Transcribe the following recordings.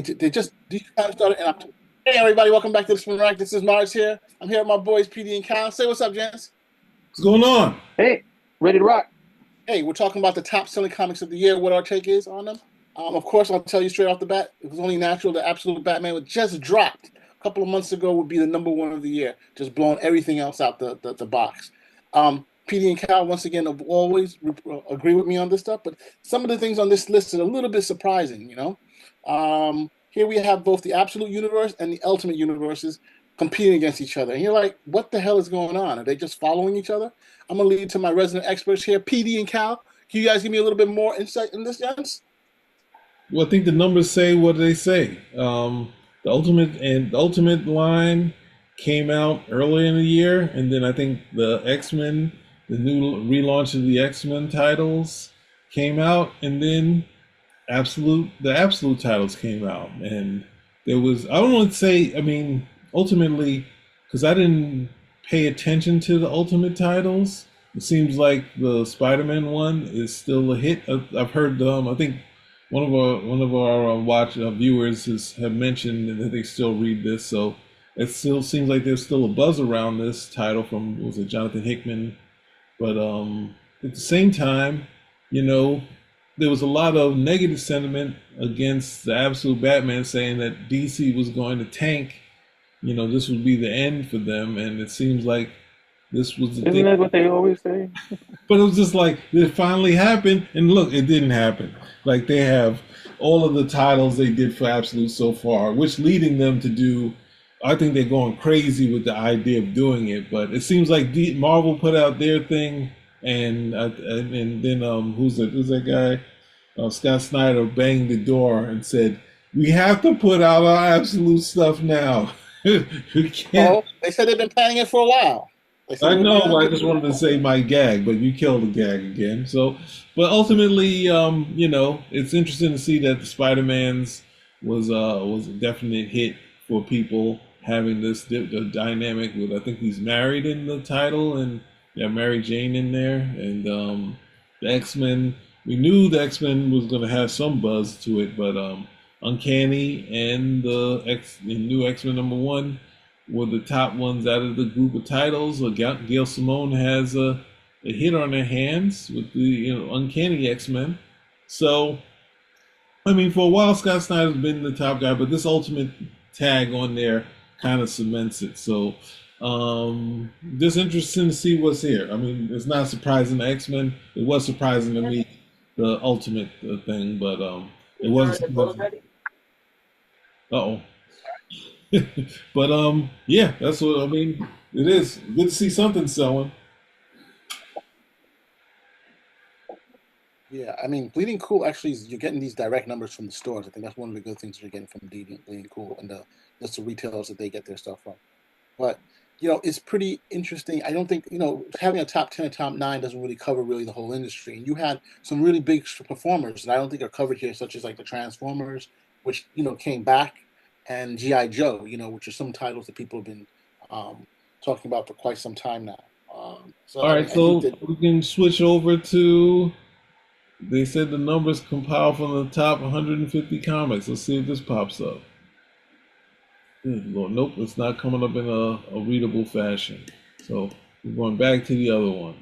these kind of started in October. Hey everybody, welcome back to the Spin Rack. This is Mars here. I'm here with my boys PD and Cal. Say what's up, gents. What's going on? Hey, ready to rock. Hey, we're talking about the top selling comics of the year, what our take is on them. Of course, I'll tell you straight off the bat, it was only natural that Absolute Batman was just dropped a couple of months ago would be the #1 of the year, just blowing everything else out the box. PD and Cal, once again, have always agree with me on this stuff, but some of the things on this list are a little bit surprising, you know? Here we have both the Absolute Universe and the Ultimate Universes competing against each other. And you're like, what the hell is going on? Are they just following each other? I'm going to lead to my resident experts here, PD and Cal. Can you guys give me a little bit more insight in this, gents? Well, I think the numbers say what they say. The Ultimate line came out early in the year, and then I think the X-Men, the new relaunch of the X-Men titles came out, and then the Absolute titles came out. And there was, I don't want to say, I mean, ultimately, because I didn't pay attention to the Ultimate titles, it seems like the Spider-Man one is still a hit. I've heard, I think one of our viewers have mentioned that they still read this, so it still seems like there's still a buzz around this title from, was it Jonathan Hickman? But at the same time, you know, there was a lot of negative sentiment against the Absolute Batman, saying that DC was going to tank. You know, this would be the end for them, and it seems like this was the Isn't thing. that what they always say? But it was just like, it finally happened, and look, it didn't happen. Like, they have all of the titles they did for Absolute so far, which leading them to do, I think they're going crazy with the idea of doing it, but it seems like Marvel put out their thing, and then who's that guy? Scott Snyder banged the door and said, "We have to put out our Absolute stuff now." We can't. Oh, they said they've been planning it for a while. I know. I just wanted to say my gag, but you killed the gag again. So, but ultimately, you know, it's interesting to see that the Spider-Man's was a definite hit for people having this dynamic with. I think he's married in the title, and yeah, Mary Jane in there, and the X-Men. We knew the X-Men was going to have some buzz to it, but Uncanny and the new X-Men #1 were the top ones out of the group of titles. Gail Simone has a hit on her hands with the Uncanny X-Men. So, I mean, for a while, Scott Snyder's been the top guy, but this Ultimate tag on there kind of cements it. So, just interesting to see what's here. I mean, it's not surprising the X-Men. It was surprising to me, the Ultimate thing, but it wasn't surprising. Uh-oh. But yeah, that's what I mean. It is good to see something selling. Yeah, I mean, Bleeding Cool actually you're getting these direct numbers from the stores. I think that's one of the good things you're getting from Bleeding Cool, and that's the retailers that they get their stuff from. But you know, it's pretty interesting. I don't think having a top 10, top 9 doesn't really cover the whole industry. And you had some really big performers that I don't think are covered here, such as like the Transformers, which came back, and GI Joe, which are some titles that people have been talking about for quite some time now. So all right, so we can switch over to. They said the numbers compiled from the top 150 comics. Let's see if this pops up. Lord, nope, it's not coming up in a readable fashion. So we're going back to the other one.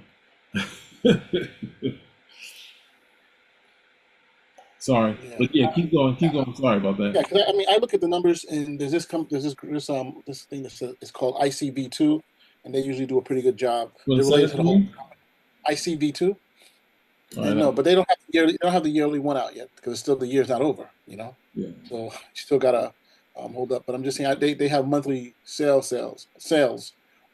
Sorry, yeah. But yeah, keep going. Sorry about that. Yeah, because I mean, I look at the numbers, and there's this thing that's called ICV2, and they usually do a pretty good job. They're related to the whole ICV2. No, but they don't have the yearly one out yet because the year's not over. Yeah. So you still gotta hold up. But I'm just saying they have monthly sales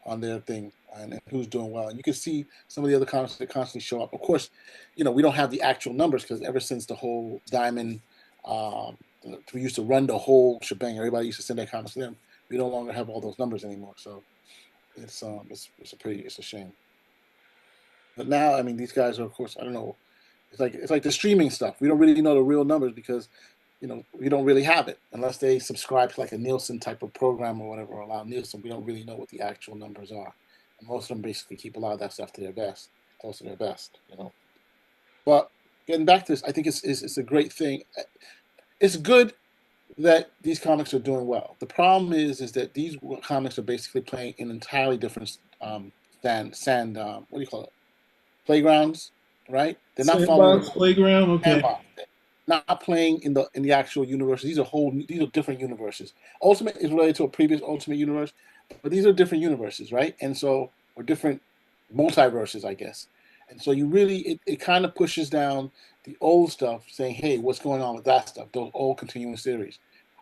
on their thing, and who's doing well. And you can see some of the other comics that constantly show up. Of course, we don't have the actual numbers because ever since the whole Diamond, we used to run the whole shebang. Everybody used to send their comics to them. We no longer have all those numbers anymore. So it's a shame. But now, I mean, these guys are, of course, I don't know. It's like the streaming stuff. We don't really know the real numbers because, we don't really have it unless they subscribe to like a Nielsen type of program or whatever, or allow Nielsen. We don't really know what the actual numbers are. And most of them basically keep a lot of that stuff to their best, close to their best, But getting back to this, I think it's a great thing. It's good that these comics are doing well. The problem is that these comics are basically playing in entirely different what do you call it? Playgrounds, right? They're not following Sandbox playground. Okay. sandbox. Not playing in the actual universe. These are different universes. Ultimate is related to a previous Ultimate universe, but these are different universes, right? And so, or different multiverses, I guess. And so it kind of pushes down the old stuff, saying, "Hey, what's going on with that stuff? Those old continuing series."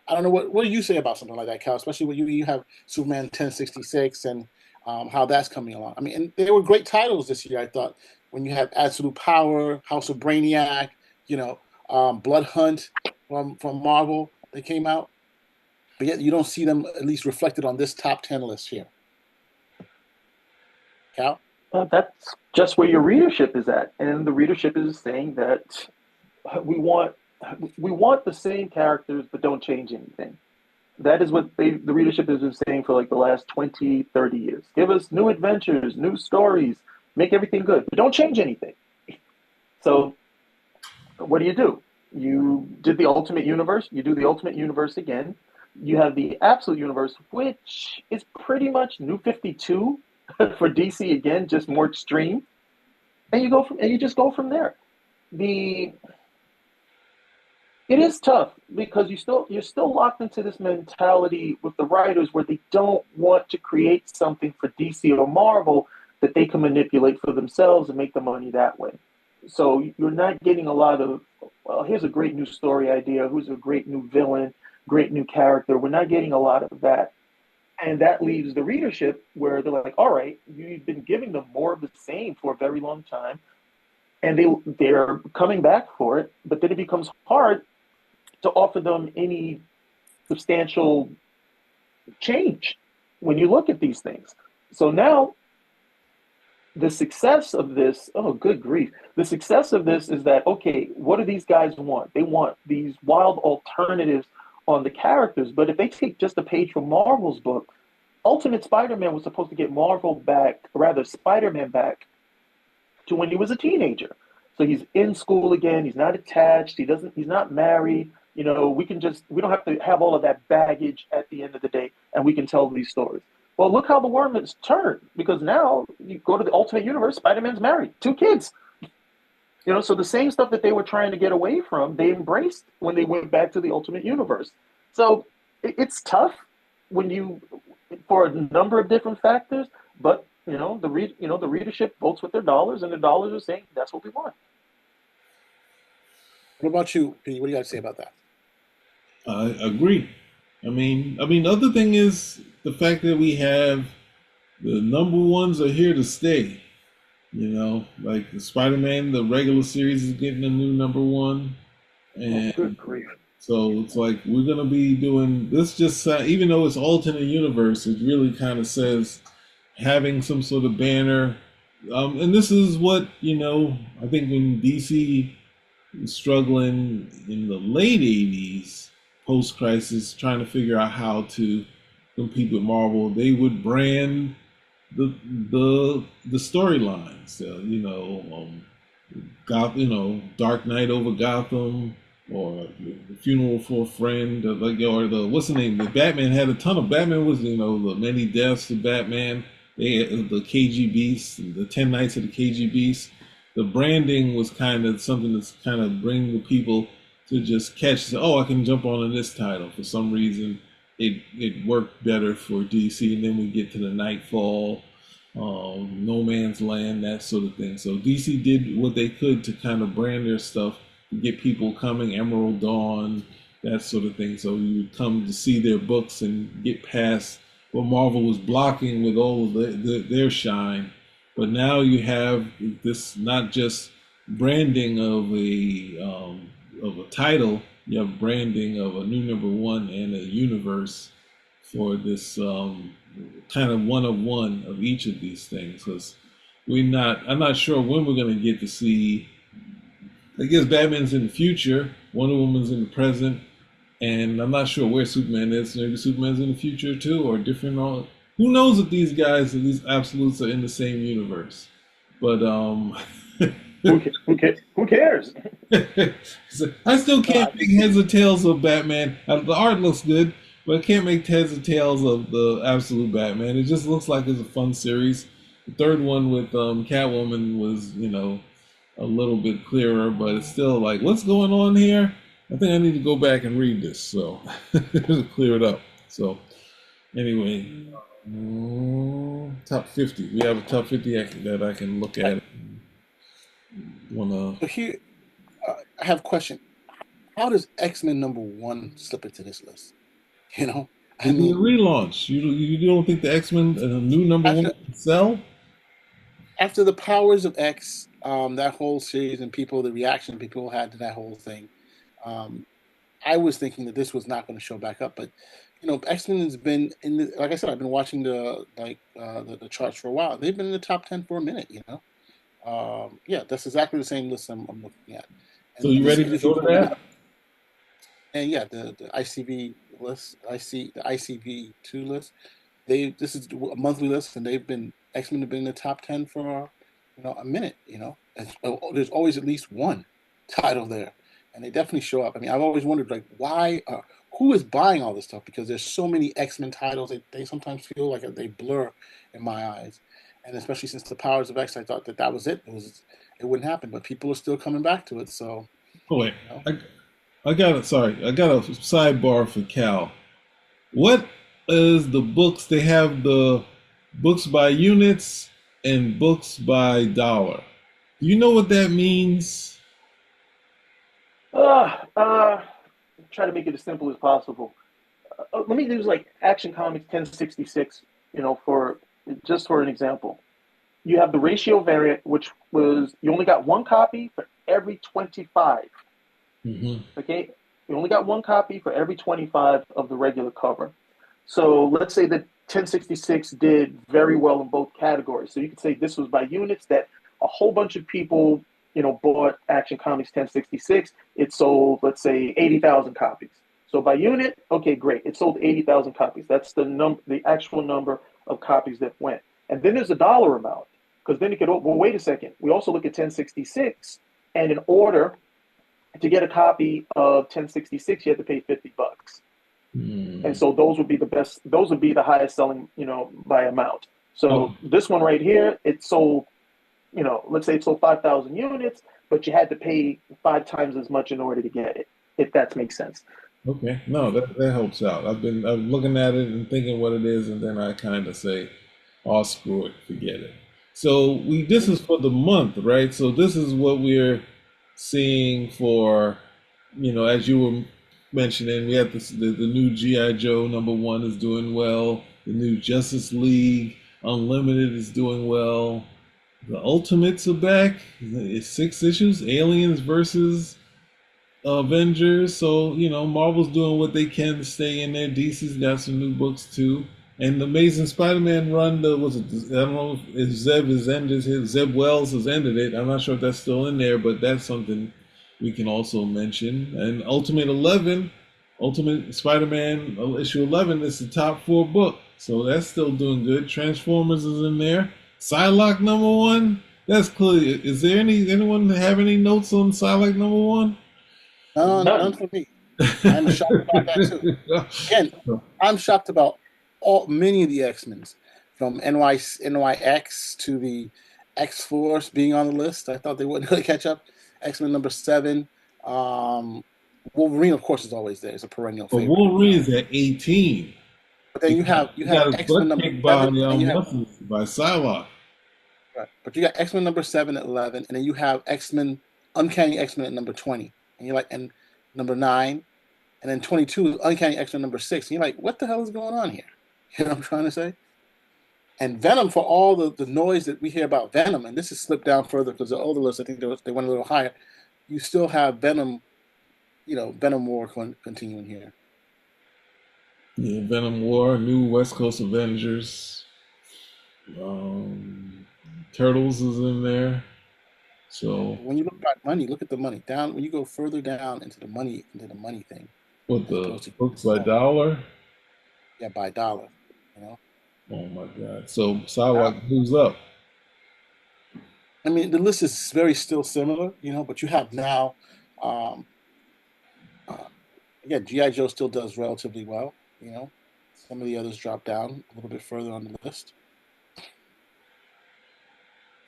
I don't know what do you say about something like that, Cal? Especially when you have Superman 1066 and how that's coming along. I mean, and there were great titles this year. I thought when you had Absolute Power, House of Brainiac, Blood Hunt from Marvel, they came out, but yet you don't see them at least reflected on this top 10 list here. Cal? That's just where your readership is at, and the readership is saying that we want the same characters, but don't change anything. That is what the readership has been saying for like the last 20, 30 years. Give us new adventures, new stories, make everything good, but don't change anything. So what do? You did the Ultimate Universe, you do the Ultimate Universe again. You have the Absolute Universe, which is pretty much New 52 for DC again, just more extreme. And you just go from there. It is tough because you're still locked into this mentality with the writers where they don't want to create something for DC or Marvel that they can manipulate for themselves and make the money that way. So you're not getting a lot of, well, here's a great new story idea, who's a great new villain, great new character. We're not getting a lot of that. And that leaves the readership where they're like, all right, you've been giving them more of the same for a very long time. And they're coming back for it, but then it becomes hard to offer them any substantial change when you look at these things. So now the success of this, oh, good grief. The success of this is that, okay, what do these guys want? They want these wild alternatives on the characters. But if they take just a page from Marvel's book, Ultimate Spider-Man was supposed to get Spider-Man back to when he was a teenager. So he's in school again. He's not attached. He's not married. We don't have to have all of that baggage at the end of the day, and we can tell these stories. Well, look how the worm has turned, because now you go to the Ultimate Universe, Spider-Man's married, 2 kids. So the same stuff that they were trying to get away from, they embraced when they went back to the Ultimate Universe. So it's tough for a number of different factors, but the readership votes with their dollars, and the dollars are saying that's what we want. What about you, P? What do you got to say about that? I agree. I mean, the other thing is the fact that we have the number ones are here to stay. Like the Spider-Man, the regular series is getting a new number one, and good grief. So it's like we're gonna be doing this. Just even though it's alternate universe, it really kind of says having some sort of banner. And this is what I think when DC was struggling in the late '80s, post-crisis, trying to figure out how to compete with Marvel, they would brand the storylines. Dark Knight over Gotham, or the Funeral for a Friend, or what's the name? The Batman had a ton of Batman was the many deaths of Batman. They had the KG Beasts, the 10 Nights of the KG Beasts. The branding was kind of something that's kind of bring the people to just catch. I can jump on this title. For some reason, it worked better for DC, and then we get to the Nightfall, No Man's Land, that sort of thing. So DC did what they could to kind of brand their stuff, to get people coming, Emerald Dawn, that sort of thing. So you would come to see their books and get past what Marvel was blocking with all of their shine. But now you have this not just branding of a title, you have branding of a new number one and a universe for this kind of one of each of these things. Because I'm not sure when we're going to get to see. I guess Batman's in the future, Wonder Woman's in the present, and I'm not sure where Superman is. Maybe Superman's in the future too, or different. Who knows if these guys, these absolutes, are in the same universe? But Who cares? So, I still No, I can't make heads or tails of Batman. The art looks good, but I can't make heads or tails of the absolute Batman. It just looks like it's a fun series. The third one with Catwoman was, a little bit clearer, but it's still like, what's going on here? I think I need to go back and read this, so to clear it up. So anyway, top 50. We have a top 50 that I can look at. Wanna? So here, I have a question. How does X-Men #1 slip into this list? You know, I They did a mean, relaunch. You don't think the X-Men new number one after can sell? after the Powers of X, that whole series and the reaction people had to that whole thing, um, I was thinking that this was not going to show back up. But X-Men has been like I said, I've been watching the charts for a while. They've been in the top 10 for a minute. Yeah, that's exactly the same list I'm looking at. So And you this ready is to if you go to go back. that? And yeah, the ICV list, the ICV2 list. This is a monthly list, and X-Men have been in the top 10 for a minute. There's always at least one title there, and they definitely show up. I mean, I've always wondered like why, who is buying all this stuff because there's so many X-Men titles. They sometimes feel like they blur in my eyes, and especially since the Powers of X, I thought that was it. It wouldn't happen, but people are still coming back to it. So Oh wait, you know. I got it. Sorry, I got a sidebar for Cal. What is the books? They have the books by units and books by dollar. Do you know what that means? Uh, uh, Try to make it as simple as possible. Let me use like Action Comics 1066, for just for an example. You have the ratio variant, which was you only got one copy for every 25. Hmm. Okay, you only got one copy for every 25 of the regular cover. So let's say that 1066 did very well in both categories. So you could say this was by units that a whole bunch of people, bought Action Comics 1066. It sold, let's say, 80,000 copies. So by unit, okay, great. It sold 80,000 copies. That's the actual number of copies that went. And then there's a dollar amount because then you could, well, wait a second. We also look at 1066, and in order to get a copy of 1066, you had to pay $50. And Mm. so those would be the best, those would be the highest selling, by amount. Oh, So this one right here, it sold, let's say it sold 5,000 units, but you had to pay 5 times as much in order to get it, if that makes sense. okay. No, that helps out. I'm looking at it and thinking what it is, and then I kind of say, "Oh, screw it, forget it." So this is for the month, right? So this is what we're seeing for, as you were mentioning, we have the new GI Joe #1 is doing well. The new Justice League Unlimited is doing well. The Ultimates are back. It's 6 issues. Aliens versus Avengers. So, Marvel's doing what they can to stay in there. DC's got some new books too. And the Amazing Spider-Man run, I don't know if Zeb has ended Zeb Wells has ended it. I'm not sure if that's still in there, but that's something we can also mention. And Ultimate Spider-Man issue 11 is the top 4 book. So that's still doing good. Transformers is in there. Psylocke #1. That's clear. Is there anyone have any notes on Psylocke #1? None None. for me. I'm shocked about that too. Again, I'm shocked about many of the X-Men's, from NYX to the X-Force being on the list. I thought they wouldn't really catch up. X-Men #7. Um, Wolverine, of course, is always there. It's a perennial But favorite. Wolverine's at 18. But then He you got, have he got his X-Men butt number kicked by seven, and you have by Psylocke. right, but you got X-Men #7 at 11, and then you have Uncanny X-Men at number 20, and you're like, and number 9, and then 22 is Uncanny X-Men #6. And you're like, what the hell is going on here? You know what I'm trying to say? And Venom, for all the noise that we hear about Venom, and this has slipped down further because the older list, I think they went a little higher. You still have Venom, Venom War continuing here. Yeah, Venom War, new West Coast Avengers. Um, Turtles is in there. So When you look at money, look at the money down. When you go further down into the money thing, with as the opposed to books by dollar. yeah, by dollar, you know. Oh my God. So Now, Psylocke moves up. I mean, the list is very still similar, but you have now, um, yeah, GI Joe still does relatively well. Some of the others drop down a little bit further on the list.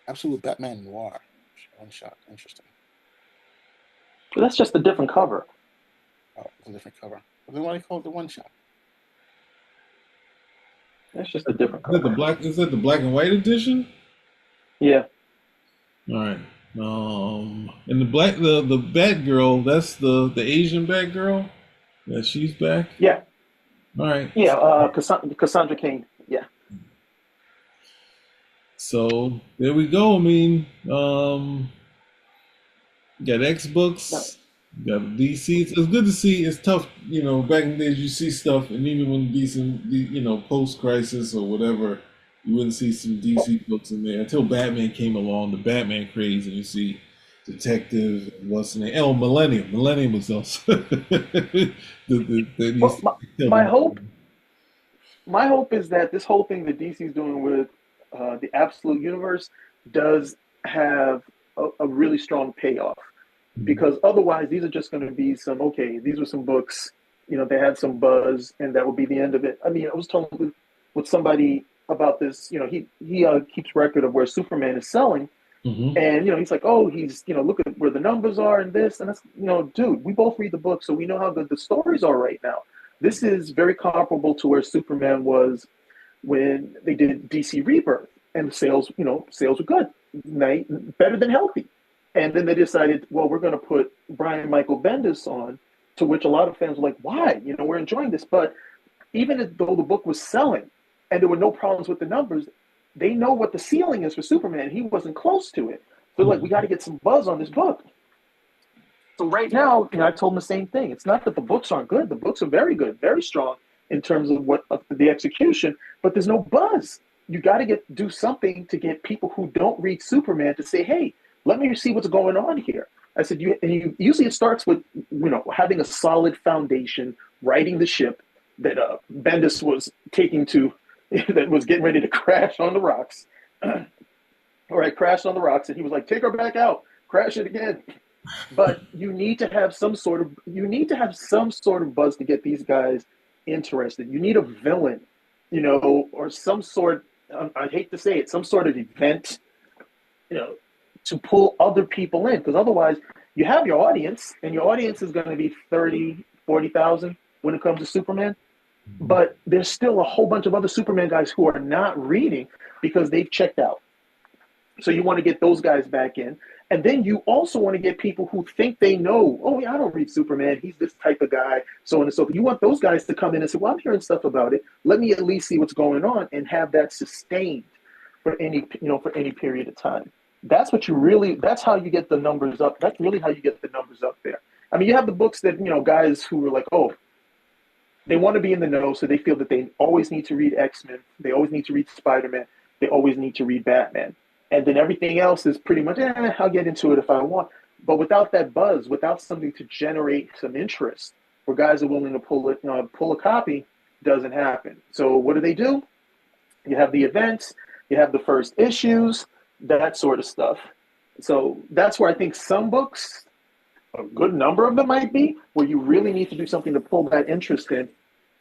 Absolute Batman Noir, one shot, interesting. But that's just a different cover. Oh, it's a different cover. But then why do you call it the one shot? That's just a different cover. Is that the black and white edition? Yeah. All right. And the Batgirl, that's the Asian Batgirl. That she's back. Yeah. All right. Yeah. Cassandra Cain. Yeah. So there we go. I mean, got X books, got DC. It's good to see. It's tough, back in the days you see stuff, and even when DC, post crisis or whatever, you wouldn't see some DC books in there until Batman came along, the Batman craze, and you see Detective, what's the name? Oh, Millennium. Millennium was also my hope is that this whole thing that DC is doing with the Absolute Universe does have a really strong payoff, because otherwise these are just going to be these were some books, they had some buzz, and that would be the end of it. I mean, I was talking with somebody about this. He keeps record of where Superman is selling. Mm-hmm. And he's like, oh, look at where the numbers are and this, and that's, dude, we both read the book, so we know how good the stories are right now. This is very comparable to where Superman was when they did DC Rebirth, and the sales were good, better than healthy. And then they decided, well, we're going to put Brian Michael Bendis on, to which a lot of fans were like, why? We're enjoying this. But even though the book was selling and there were no problems with the numbers, they know what the ceiling is for Superman. He wasn't close to it. So like, we got to get some buzz on this book. So right now, I told him the same thing. It's not that the books aren't good. The books are very good, very strong in terms of the execution, but there's no buzz. You got to do something to get people who don't read Superman to say, hey, let me see what's going on here. I said, usually it starts with, having a solid foundation, righting the ship that Bendis was taking to, that was getting ready to crash on the rocks. All right, crashed on the rocks, and he was like, take her back out, crash it again. But you need to have some sort of buzz to get these guys interested. You need a villain, or some sort, I hate to say it, some sort of event, to pull other people in, because otherwise you have your audience, and your audience is going to be 30, 40,000 when it comes to Superman. But there's still a whole bunch of other Superman guys who are not reading because they've checked out. So you want to get those guys back in. And then you also want to get people who think they know, oh, yeah, I don't read Superman. He's this type of guy, so on and so forth. You want those guys to come in and say, well, I'm hearing stuff about it. Let me at least see what's going on, and have that sustained for any period of time. That's how you get the numbers up. That's really how you get the numbers up there. I mean, you have the books that, guys who are like, oh, they want to be in the know, so they feel that they always need to read X-Men. They always need to read Spider-Man. They always need to read Batman. And then everything else is pretty much, I'll get into it if I want. But without that buzz, without something to generate some interest, where guys are willing to pull a copy, doesn't happen. So what do? You have the events, you have the first issues, that sort of stuff. So that's where I think some books, a good number of them might be, where you really need to do something to pull that interest in.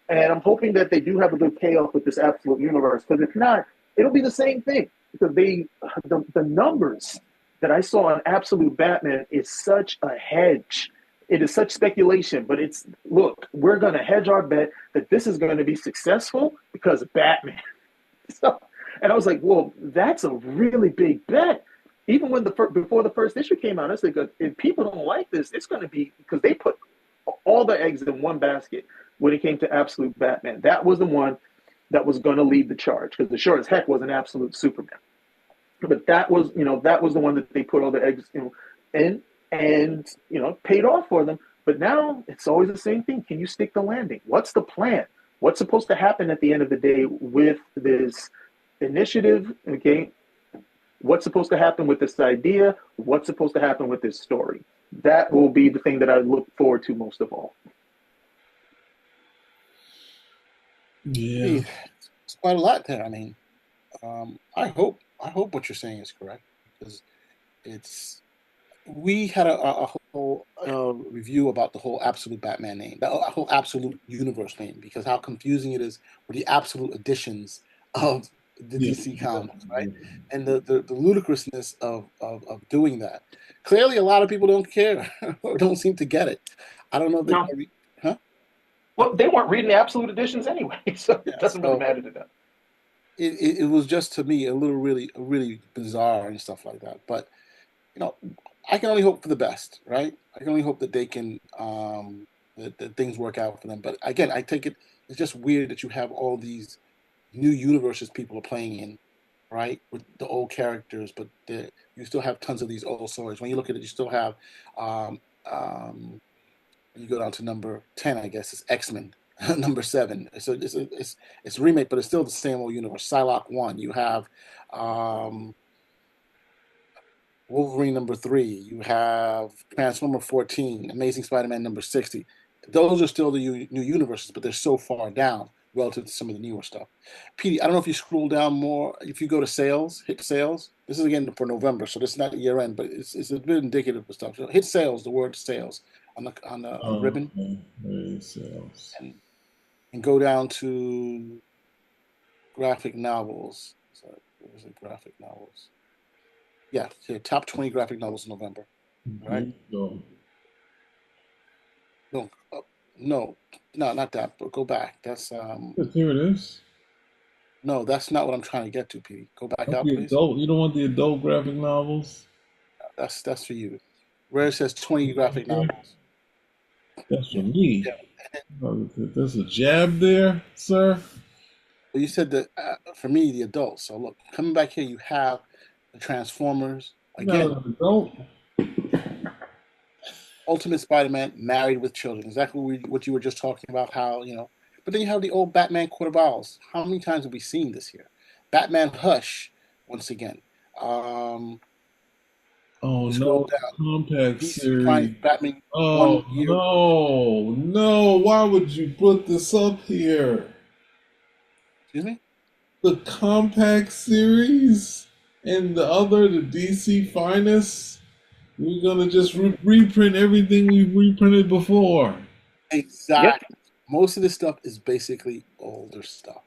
And I'm hoping that they do have a good payoff with this Absolute Universe, because if not, it'll be the same thing. Because the numbers that I saw on Absolute Batman is such a hedge. It is such speculation, but we're going to hedge our bet that this is going to be successful because of Batman. And I was like, well, that's a really big bet. Even when before the first issue came out, I said, if people don't like this, it's going to be because they put all the eggs in one basket when it came to Absolute Batman. That was the one that was going to lead the charge, because the sure as heck was an Absolute Superman. But that was the one that they put all the eggs in, and paid off for them. But now it's always the same thing. Can you stick the landing? What's the plan? What's supposed to happen at the end of the day with this initiative? Okay, what's supposed to happen with this idea? What's supposed to happen with this story? That will be the thing that I look forward to most of all. Yeah, it's quite a lot there. I mean, I hope what you're saying is correct, because it's we had a whole review about the whole absolute Batman name, the whole absolute universe name, because how confusing it is with the absolute editions of the Yeah. DC comics, right? And the ludicrousness of doing that. Clearly, a lot of people don't care or don't seem to get it. I don't know if they, No. huh? Well, they weren't reading the absolute editions anyway, so Yeah, it doesn't really matter to them. it was just to me a little really bizarre and stuff like that. But you know, I can only hope for the best, right? I can only hope that they can that things work out for them. But again, I take it's just weird that you have all these new universes people are playing in, right? With the old characters, but you still have tons of these old stories. When you look at it, you still have um, um, when you go down to number 10, I guess it's X-Men. Number 7. So it's a remake, but it's still the same old universe. Psylocke 1. You have um, Wolverine number 3. You have Transformer 14, Amazing Spider-Man number 60. Those are still the new universes, but they're so far down relative to some of the newer stuff. Petey, I don't know if you scroll down more. If you go to sales, hit sales. This is again for November, so this is not year end, but it's a bit indicative of stuff. So hit sales, the word sales on the ribbon, Sales. and go down to graphic novels. So what was it? Graphic novels. Yeah, top 20 graphic novels in November. Right? No. No, no, not that. But go back. That's Here it is. no, that's not what I'm trying to get to, Petey. Go back Not out, the please. adult. You don't want the adult graphic novels. That's for you. Where it says 20 graphic novels. That's for me. Yeah. There's a jab there, sir. Well, you said that for me, the adults. So look, coming back here, you have the Transformers again. Not an adult. Ultimate Spider-Man, Married with Children. Exactly what you were just talking about. How but then you have the old Batman Quarterballs. How many times have we seen this here? Batman Hush, once again. Oh Scroll no, down. compact DC series. Batman Oh 1 year. no! Why would you put this up here? Excuse me. The compact series and the DC Finest. We're gonna just reprint everything we've reprinted before. Exactly. Yep. Most of this stuff is basically older stuff.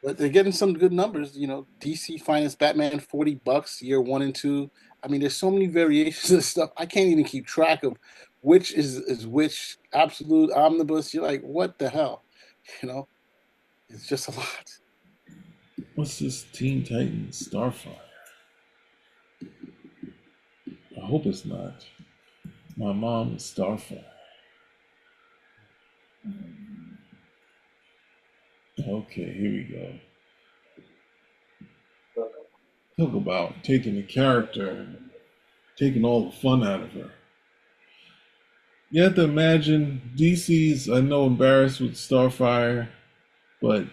But they're getting some good numbers. DC Finest Batman $40 year 1 and 2. I mean, there's so many variations of stuff. I can't even keep track of which is which. Absolute omnibus. You're like, what the hell? It's just a lot. What's this Teen Titans Starfire? I hope it's not. My mom is Starfire. Okay, here we go. Talk about taking the character and taking all the fun out of her. You have to imagine DC's, I know, embarrassed with Starfire, but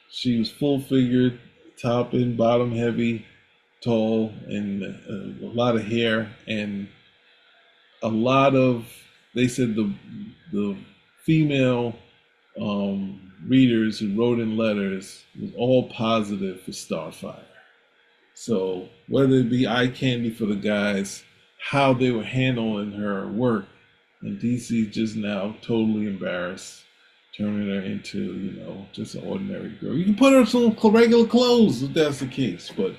she was full figured, top and bottom heavy, tall, and a lot of hair, and a lot of, they said the female readers who wrote in letters was all positive for Starfire. So whether it be eye candy for the guys, how they were handling her work, and DC just now totally embarrassed, turning her into, just an ordinary girl. You can put her in some regular clothes if that's the case, but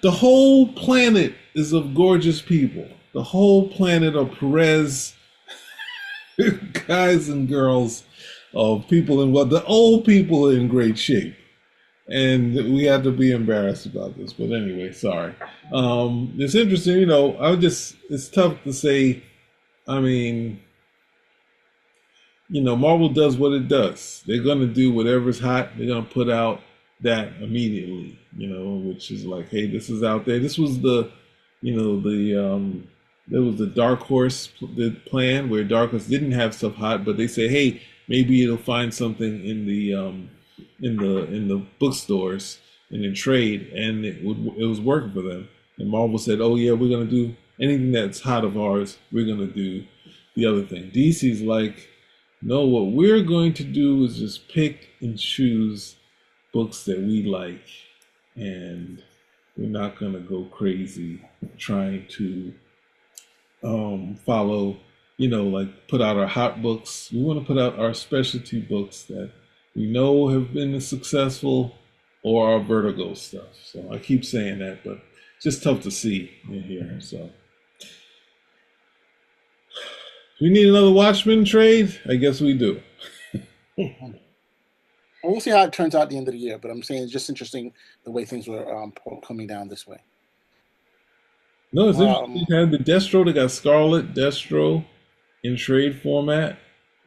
the whole planet is of gorgeous people. The whole planet of Perez guys and girls, of people the old people are in great shape. And we had to be embarrassed about this. But anyway, sorry. It's interesting, it's tough to say. I mean, Marvel does what it does. They're going to do whatever's hot. They're going to put out that immediately, which is like, hey, this is out there. This was there was the Dark Horse plan where Dark Horse didn't have stuff hot, but they say, hey, maybe it'll find something in the bookstores and in trade, and it was working for them. And Marvel said, oh yeah, we're gonna do anything that's hot of ours. We're gonna do the other thing. DC's like, No, what we're going to do is just pick and choose books that we like, and we're not going to go crazy trying to follow, like put out our hot books. We want to put out our specialty books that we know have been successful, or our Vertigo stuff. So I keep saying that, but it's just tough to see in here. So we need another Watchmen trade? I guess we do. We'll see how it turns out at the end of the year, but I'm saying it's just interesting the way things were coming down this way. No, it's interesting. You had the Destro, they got Scarlet Destro in trade format,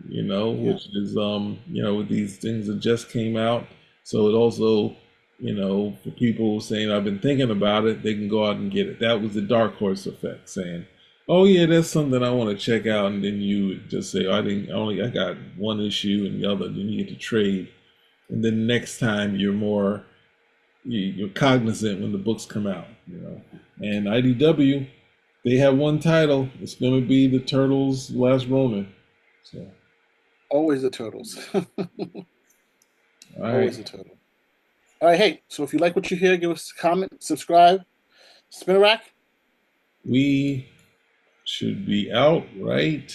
which is, with these things that just came out. So it also, for people saying, I've been thinking about it, they can go out and get it. That was the Dark Horse effect, saying, oh yeah, that's something I want to check out. And then you would just say, I got one issue and the other, then you get to trade. And then next time you're cognizant when the books come out, And IDW, they have one title. It's going to be the Turtles Last Ronin. So always the Turtles. Always the Turtles. All right, hey, so if you like what you hear, give us a comment, subscribe. Spin a rack. We should be out, right?